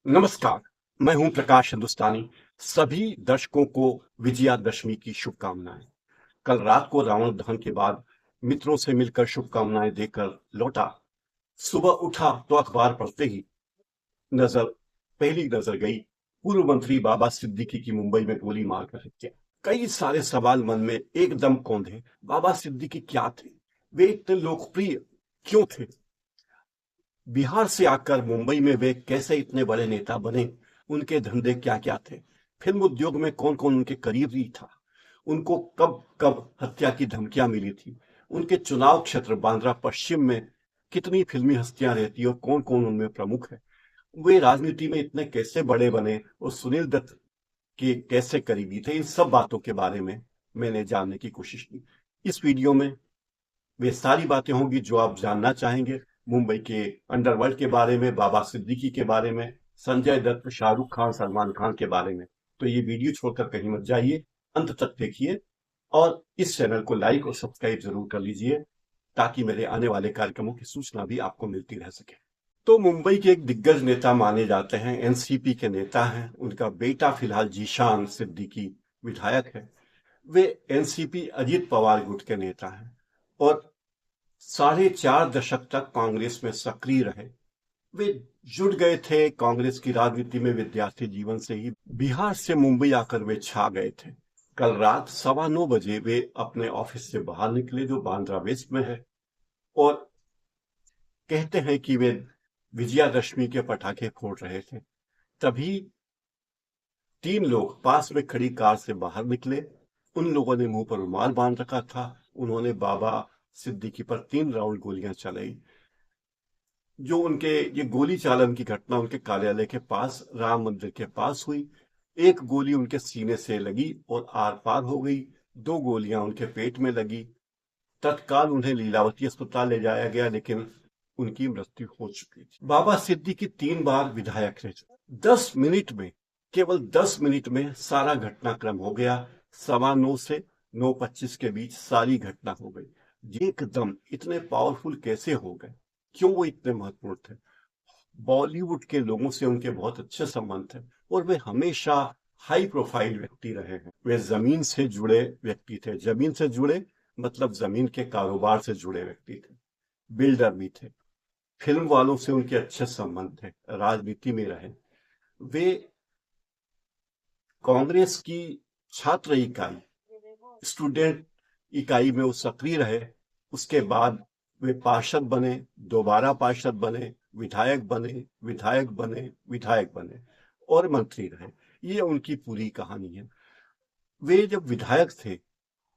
नमस्कार। मैं हूं प्रकाश हिंदुस्तानी। सभी दर्शकों को विजयादशमी की शुभकामनाएं। कल रात को रावण दहन के बाद मित्रों से मिलकर शुभकामनाएं देकर लौटा। सुबह उठा तो अखबार पढ़ते ही नजर पहली नजर गई पूर्व मंत्री बाबा सिद्दीकी की मुंबई में गोली मारकर हत्या। कई सारे सवाल मन में एकदम कौंधे। बाबा सिद्दीकी क्या थे? वे इतने लोकप्रिय क्यों थे? बिहार से आकर मुंबई में वे कैसे इतने बड़े नेता बने? उनके धंधे क्या क्या थे? फिल्म उद्योग में कौन कौन उनके करीबी था? उनको कब कब हत्या की धमकियां मिली थी? उनके चुनाव क्षेत्र बांद्रा पश्चिम में कितनी फिल्मी हस्तियां रहती और कौन कौन उनमें प्रमुख है? वे राजनीति में इतने कैसे बड़े बने और सुनील दत्त के कैसे करीबी थे? इन सब बातों के बारे में मैंने जानने की कोशिश की। इस वीडियो में वे सारी बातें होंगी जो आप जानना चाहेंगे। मुंबई के अंडरवर्ल्ड के बारे में, बाबा सिद्दीकी के बारे में, संजय दत्त, शाहरुख खान, सलमान खान के बारे में। तो ये वीडियो छोड़कर कहीं मत जाइए, अंत तक देखिए और इस चैनल को लाइक और सब्सक्राइब जरूर कर लीजिए ताकि मेरे आने वाले कार्यक्रमों की सूचना भी आपको मिलती रह सके। तो मुंबई के एक दिग्गज नेता माने जाते हैं, एनसीपी के नेता हैं। उनका बेटा फिलहाल जीशान सिद्दीकी विधायक है। वे एनसीपी अजीत पवार गुट के नेता हैं और 4.5 दशक तक कांग्रेस में सक्रिय रहे। वे जुड़ गए थे कांग्रेस की राजनीति में विद्यार्थी जीवन से ही। बिहार से मुंबई आकर वे छा गए थे। कल रात 9:15 बजे वे अपने ऑफिस से बाहर निकले जो बांद्रा वेस्ट में है और कहते हैं कि वे विजयादशमी के पटाखे फोड़ रहे थे। तभी 3 लोग पास में खड़ी कार से बाहर निकले। उन लोगों ने मुंह पर रुमाल बांध रखा था। उन्होंने बाबा सिद्दीकी पर 3 राउंड गोलियां चलाई। जो उनके ये गोली चालन की घटना उनके कार्यालय के पास राम मंदिर के पास हुई। एक गोली उनके सीने से लगी और आर पार हो गई। 2 गोलियां उनके पेट में लगी। तत्काल उन्हें लीलावती अस्पताल ले जाया गया लेकिन उनकी मृत्यु हो चुकी थी। बाबा सिद्दीकी 3 बार विधायक रहे। 10 मिनट में, केवल 10 मिनट में सारा घटनाक्रम हो गया। 9:15 से 9:25 के बीच सारी घटना हो गई। एकदम इतने पावरफुल कैसे हो गए? क्यों वो इतने महत्वपूर्ण थे? बॉलीवुड के लोगों से उनके बहुत अच्छे संबंध थे और वे हमेशा हाई प्रोफाइल व्यक्ति रहे हैं। वे जमीन से जुड़े व्यक्ति थे। जमीन से जुड़े मतलब जमीन के कारोबार से जुड़े व्यक्ति थे। बिल्डर भी थे। फिल्म वालों से उनके अच्छे संबंध थे। राजनीति में रहे। वे कांग्रेस की छात्र इकाई, स्टूडेंट इकाई में वो सक्रिय रहे। उसके बाद वे पार्षद बने, दोबारा पार्षद बने, विधायक बने, विधायक बने, विधायक बने और मंत्री रहे। ये उनकी पूरी कहानी है। वे जब विधायक थे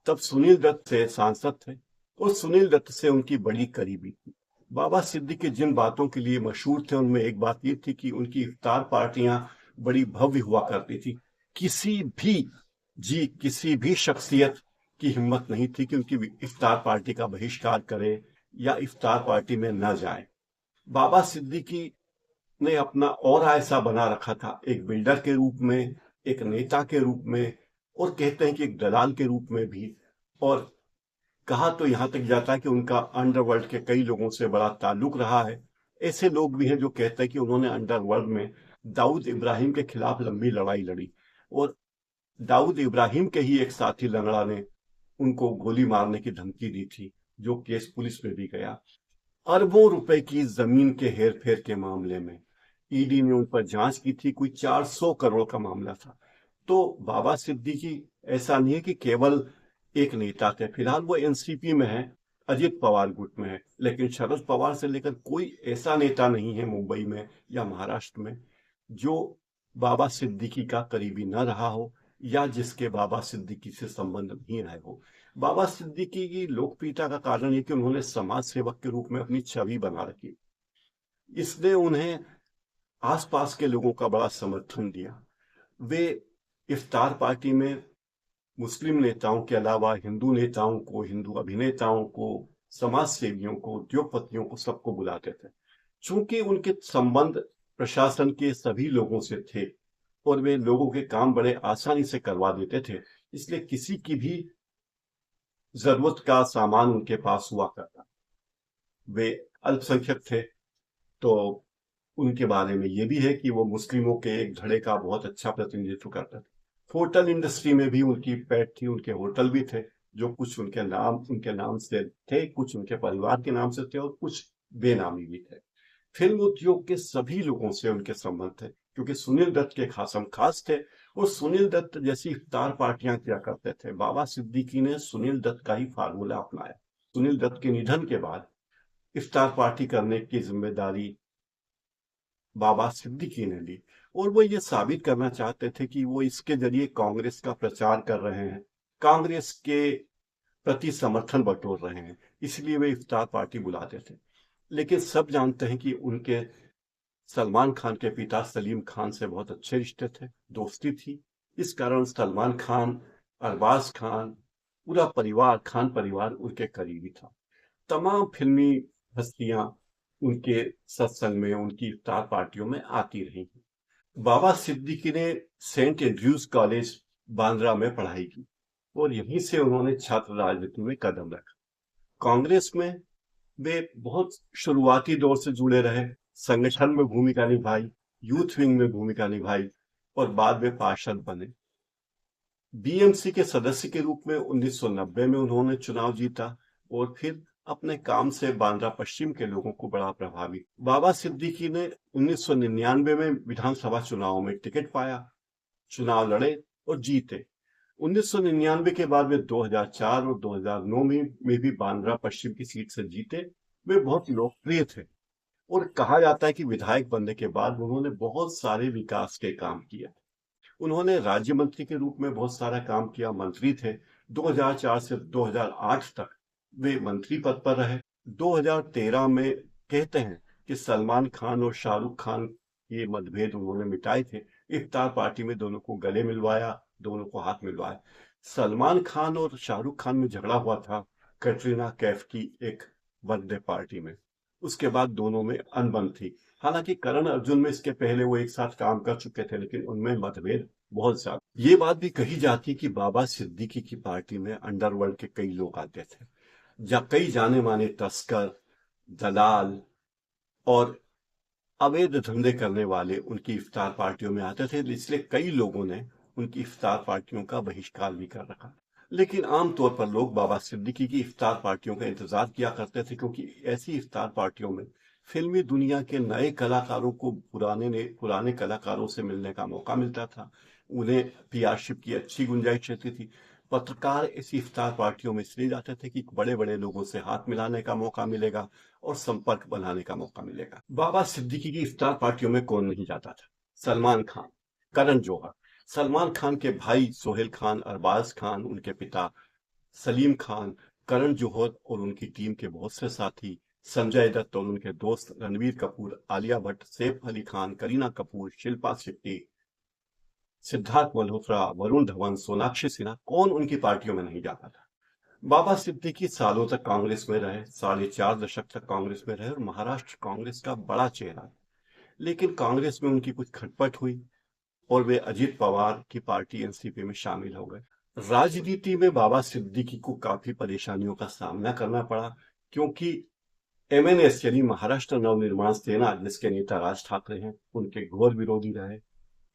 तब सुनील दत्त से सांसद थे और सुनील दत्त से उनकी बड़ी करीबी थी। बाबा सिद्दीकी जिन बातों के लिए मशहूर थे उनमें एक बात ये थी कि उनकी इफ्तार पार्टियां बड़ी भव्य हुआ करती थी। किसी भी किसी भी शख्सियत की हिम्मत नहीं थी कि उनकी इफ्तार पार्टी का बहिष्कार करे या इफ्तार पार्टी में न जाए। बाबा सिद्दीकी ने अपना और ऐसा बना रखा था, एक बिल्डर के रूप में, एक नेता के रूप में और कहते हैं कि एक दलाल के रूप में भी। और कहा तो यहां तक जाता है कि उनका अंडरवर्ल्ड के कई लोगों से बड़ा ताल्लुक रहा है। ऐसे लोग भी हैं जो कहते हैं कि उन्होंने अंडरवर्ल्ड में दाऊद इब्राहिम के खिलाफ लंबी लड़ाई लड़ी और दाऊद इब्राहिम के ही एक साथी लंगड़ा ने उनको गोली मारने की धमकी दी थी, जो केस पुलिस में भी गया। अरबों रुपए की जमीन के हेरफेर के मामले में ईडी ने उन पर जांच की थी। कोई 400 करोड़ का मामला था। तो बाबा सिद्दीकी ऐसा नहीं है कि केवल एक नेता थे। फिलहाल वो एनसीपी में है, अजित पवार गुट में है, लेकिन शरद पवार से लेकर कोई ऐसा नेता नहीं है मुंबई में या महाराष्ट्र में जो बाबा सिद्दीकी का करीबी न रहा हो या जिसके बाबा सिद्दीकी से संबंध नहीं रहे हो। बाबा सिद्दीकी की लोकप्रियता का कारण ये कि उन्होंने समाज सेवक के रूप में अपनी छवि बना रखी। इसने उन्हें आसपास के लोगों का बड़ा समर्थन दिया। वे इफ्तार पार्टी में मुस्लिम नेताओं के अलावा हिंदू नेताओं को, हिंदू अभिनेताओं को, समाज सेवियों को, उद्योगपतियों को, सबको बुलाते थे। चूंकि उनके संबंध प्रशासन के सभी लोगों से थे और वे लोगों के काम बड़े आसानी से करवा देते थे, इसलिए किसी की भी जरूरत का सामान उनके पास हुआ करता। वे अल्पसंख्यक थे तो उनके बारे में ये भी है कि वो मुस्लिमों के एक धड़े का बहुत अच्छा प्रतिनिधित्व करते थे। होटल इंडस्ट्री में भी उनकी पैठ थी, उनके होटल भी थे, जो कुछ उनके नाम से थे, कुछ उनके परिवार के नाम से थे और कुछ बेनामी भी थे। फिल्म उद्योग के सभी लोगों से उनके संबंध थे, क्योंकि सुनील दत्त के खासम खास थे और सुनील दत्त जैसी इफ्तार पार्टियां किया करते थे। बाबा सिद्दीकी ने सुनील दत्त का ही फार्मूला अपनाया। सुनील दत्त के निधन के बाद इफ्तार पार्टी करने की जिम्मेदारी बाबा सिद्दीकी ने ली और वो ये साबित करना चाहते थे कि वो इसके जरिए कांग्रेस का प्रचार कर रहे हैं, कांग्रेस के प्रति समर्थन बटोर रहे हैं, इसलिए वे इफ्तार पार्टी बुलाते थे। लेकिन सब जानते हैं कि उनके सलमान खान के पिता सलीम खान से बहुत अच्छे रिश्ते थे, दोस्ती थी। इस कारण सलमान खान, अरबाज खान, पूरा परिवार, खान परिवार उनके करीबी था। तमाम फिल्मी हस्तियां उनके सत्संग में, उनकी इफ्तार पार्टियों में आती रही। बाबा सिद्दीकी ने सेंट एंड्रयूज कॉलेज बांद्रा में पढ़ाई की और यहीं से उन्होंने छात्र राजनीति में कदम रखा। कांग्रेस में वे बहुत शुरुआती दौर से जुड़े रहे, संगठन में भूमिका निभाई, यूथ विंग में भूमिका निभाई और बाद में पार्षद बने। बीएमसी के सदस्य के रूप में 1990 में उन्होंने चुनाव जीता और फिर अपने काम से बांद्रा पश्चिम के लोगों को बड़ा प्रभावित। बाबा सिद्दीकी ने 1999 में विधानसभा चुनाव में टिकट पाया, चुनाव लड़े और जीते। 1999 के बाद वे 2004 और 2009 में भी बांद्रा पश्चिम की सीट से जीते। वे बहुत लोकप्रिय थे और कहा जाता है कि विधायक बनने के बाद उन्होंने बहुत सारे विकास के काम किए। उन्होंने राज्य मंत्री के रूप में बहुत सारा काम किया, मंत्री थे। 2004 से 2008 तक वे मंत्री पद पर रहे। 2013 में कहते हैं कि सलमान खान और शाहरुख खान ये मतभेद उन्होंने मिटाए थे। इफ्तार पार्टी में दोनों को गले मिलवाया, दोनों को हाथ मिलवाया। सलमान खान और शाहरुख खान में झगड़ा हुआ था कैटरीना कैफ की एक बर्थडे पार्टी में, उसके बाद दोनों में अनबन थी। हालांकि करण अर्जुन में इसके पहले वो एक साथ काम कर चुके थे, लेकिन उनमें मतभेद बहुत ज्यादा। ये बात भी कही जाती कि बाबा सिद्दीकी की पार्टी में अंडरवर्ल्ड के कई लोग आते थे, कई जाने माने तस्कर, दलाल और अवैध धंधे करने वाले उनकी इफ्तार पार्टियों में आते थे, इसलिए कई लोगों ने उनकी इफ्तार पार्टियों का बहिष्कार भी कर रखा। लेकिन आमतौर पर लोग बाबा सिद्दीकी की इफ्तार पार्टियों का इंतजार किया करते थे, क्योंकि ऐसी इफ्तार पार्टियों में फिल्मी दुनिया के नए कलाकारों को पुराने कलाकारों से मिलने का मौका मिलता था, उन्हें पीआरशिप की अच्छी गुंजाइश रहती थी। पत्रकार ऐसी इफ्तार पार्टियों में इसलिए जाते थे कि बड़े बड़े लोगों से हाथ मिलाने का मौका मिलेगा और संपर्क बनाने का मौका मिलेगा। बाबा सिद्दीकी की इफ्तार पार्टियों में कौन नहीं जाता था? सलमान खान, करण जौहर, सलमान खान के भाई सोहेल खान, अरबाज खान, उनके पिता सलीम खान, करण जौहर और उनकी टीम के बहुत से साथी, संजय दत्त और उनके दोस्त रणवीर कपूर, आलिया भट्ट, सैफ अली खान, करीना कपूर, शिल्पा शेट्टी, सिद्धार्थ मल्होत्रा, वरुण धवन, सोनाक्षी सिन्हा, कौन उनकी पार्टियों में नहीं जाता था? बाबा सिद्दीकी सालों तक कांग्रेस में रहे, 4.5 दशक तक कांग्रेस में रहे और महाराष्ट्र कांग्रेस का बड़ा चेहरा है। लेकिन कांग्रेस में उनकी कुछ खटपट हुई और वे अजीत पवार की पार्टी एनसीपी में शामिल हो गए। राजनीति में बाबा सिद्दीकी को काफी परेशानियों का सामना करना पड़ा, क्योंकि एमएनएस यानी महाराष्ट्र नवनिर्माण सेना, जिसके नेता राज ठाकरे हैं, उनके घोर विरोधी रहे।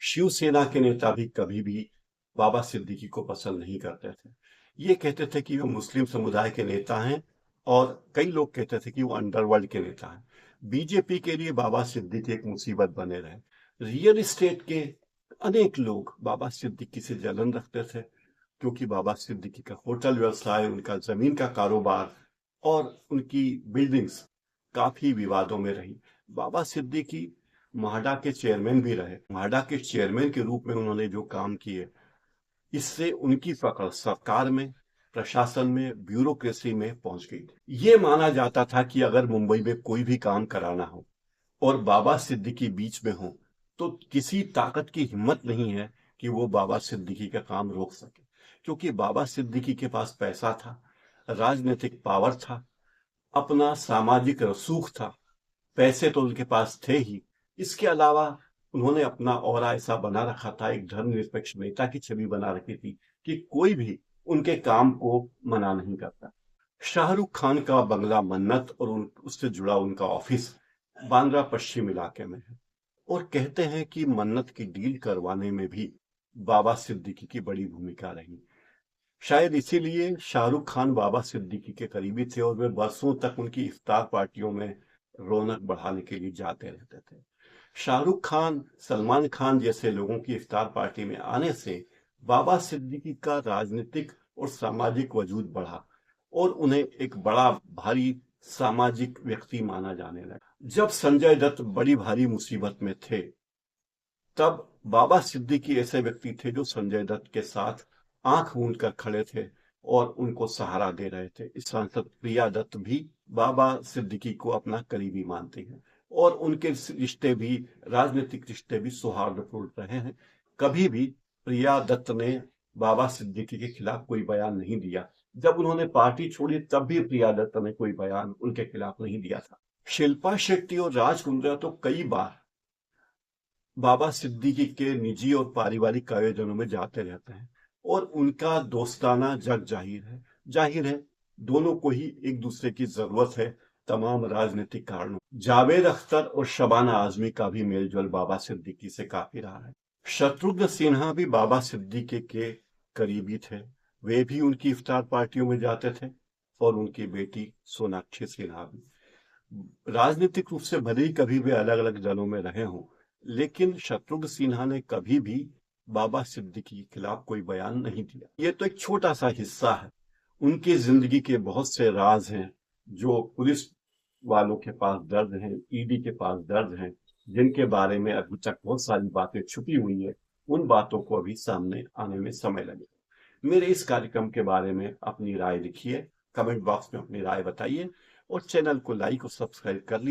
शिवसेना के नेता भी कभी भी बाबा सिद्दीकी को पसंद नहीं करते थे। ये कहते थे कि वो मुस्लिम समुदाय के नेता हैं और कई लोग कहते थे कि वो अंडरवर्ल्ड के नेता हैं। बीजेपी के लिए बाबा सिद्दीकी एक मुसीबत बने रहे। रियल एस्टेट के अनेक लोग बाबा सिद्दीकी से जलन रखते थे, क्योंकि बाबा सिद्दीकी का होटल व्यवसाय, उनका जमीन का कारोबार और उनकी बिल्डिंग्स काफी विवादों में रही। बाबा सिद्दीकी म्हाडा के चेयरमैन भी रहे। म्हाडा के चेयरमैन के रूप में उन्होंने जो काम किए, इससे उनकी पकड़ सरकार में, प्रशासन में, ब्यूरोक्रेसी में पहुंच गई थी। ये माना जाता था कि अगर मुंबई में कोई भी काम कराना हो और बाबा सिद्दीकी बीच में हो, तो किसी ताकत की हिम्मत नहीं है कि वो बाबा सिद्दीकी का काम रोक सके, क्योंकि बाबा सिद्दीकी के पास पैसा था, राजनीतिक पावर था, अपना सामाजिक रसूख था, पैसे तो उनके पास थे ही, इसके अलावा उन्होंने अपना ऑरा ऐसा बना रखा था, एक धर्मनिरपेक्ष नेता की छवि बना रखी थी कि कोई भी उनके काम को मना नहीं करता। शाहरुख खान का बंगला मन्नत और उससे जुड़ा उनका ऑफिस बांद्रा पश्चिम इलाके में है। और कहते हैं कि मन्नत की डील करवाने में भी बाबा सिद्दीकी की बड़ी भूमिका रही। शायद इसीलिए शाहरुख खान बाबा सिद्दीकी के करीबी थे और वे बरसों तक उनकी इफ्तार पार्टियों में रौनक बढ़ाने के लिए जाते रहते थे। शाहरुख खान, सलमान खान जैसे लोगों की इफ्तार पार्टी में आने से बाबा सिद्दीकी का राजनीतिक और सामाजिक वजूद बढ़ा और उन्हें एक बड़ा भारी सामाजिक व्यक्ति माना जाने लगा। जब संजय दत्त बड़ी भारी मुसीबत में थे, तब बाबा सिद्दीकी ऐसे व्यक्ति थे जो संजय दत्त के साथ आंख मूंद कर खड़े थे और उनको सहारा दे रहे थे। इस सांसद प्रिया दत्त भी बाबा सिद्दीकी को अपना करीबी मानती हैं और उनके रिश्ते भी, राजनीतिक रिश्ते भी सौहार्दपूर्ण रहे हैं। कभी भी प्रिया दत्त ने बाबा सिद्दीकी के खिलाफ कोई बयान नहीं दिया। जब उन्होंने पार्टी छोड़ी तब भी प्रिया दत्त ने कोई बयान उनके खिलाफ नहीं दिया था। शिल्पा शेट्टी और राज कुंद्रा तो कई बार बाबा सिद्दीकी के निजी और पारिवारिक आयोजनों में जाते रहते हैं और उनका दोस्ताना जग जाहिर है दोनों को ही एक दूसरे की जरूरत है तमाम राजनीतिक कारणों। जावेद अख्तर और शबाना आजमी का भी मेलजोल बाबा सिद्दीकी से काफी रहा है। शत्रुघ्न सिन्हा भी बाबा सिद्दीकी के करीबी थे। वे भी उनकी इफ्तार पार्टियों में जाते थे और उनकी बेटी सोनाक्षी सिन्हा भी। राजनीतिक रूप से भले ही कभी वे अलग अलग दलों में रहे हों, लेकिन शत्रुघ्न सिन्हा ने कभी भी बाबा सिद्दीकी के खिलाफ कोई बयान नहीं दिया। ये तो एक छोटा सा हिस्सा है। उनकी जिंदगी के बहुत से राज हैं जो पुलिस वालों के पास दर्ज हैं, ईडी के पास दर्ज हैं, जिनके बारे में अभी तक बहुत सारी बातें छुपी हुई है। उन बातों को अभी सामने आने में समय लगेगा। मेरे इस कार्यक्रम के बारे में अपनी राय लिखिए, कमेंट बॉक्स में अपनी राय बताइए और चैनल को लाइक और सब्सक्राइब कर लीजिए।